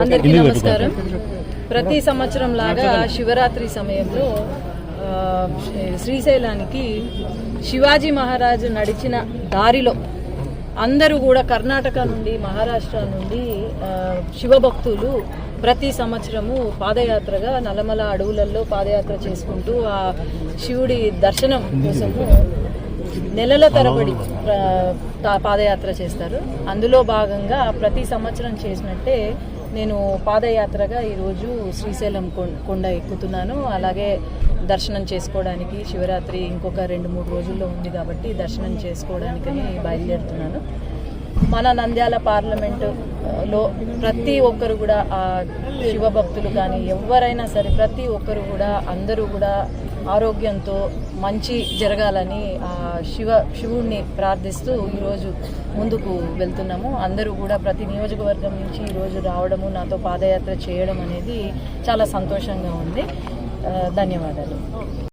అందరికీ నమస్కారం. ప్రతి సంవత్సరం లాగా శివరాత్రి సమయంలో శ్రీశైలానికి శివాజీ మహారాజు నడిచిన దారిలో అందరూ కూడా కర్ణాటక నుండి, మహారాష్ట్ర నుండి శివభక్తులు ప్రతి సంవత్సరము పాదయాత్రగా నల్లమల అడవులలో పాదయాత్ర చేసుకుంటూ ఆ శివుడి దర్శనం కోసము నెలల తరబడి పాదయాత్ర చేస్తారు. అందులో భాగంగా ప్రతి సంవత్సరం చేసినట్టే నేను పాదయాత్రగా ఈరోజు శ్రీశైలం కొండ ఎక్కుతున్నాను. అలాగే దర్శనం చేసుకోవడానికి శివరాత్రి ఇంకొక 2-3 రోజుల్లో ఉంది కాబట్టి దర్శనం చేసుకోవడానికని బయలుదేరుతున్నాను. మన నంద్యాల పార్లమెంటులో ప్రతి ఒక్కరు కూడా ఆ శివభక్తులు కానీ ఎవరైనా సరే ప్రతి ఒక్కరు కూడా అందరూ కూడా ఆరోగ్యంతో మంచి జరగాలని ఆ శివుణ్ణి ప్రార్థిస్తూ ఈరోజు ముందుకు వెళ్తున్నాము. అందరూ కూడా ప్రతి నియోజకవర్గం నుంచి ఈరోజు రావడము, నాతో పాదయాత్ర చేయడం అనేది చాలా సంతోషంగా ఉంది. ధన్యవాదాలు.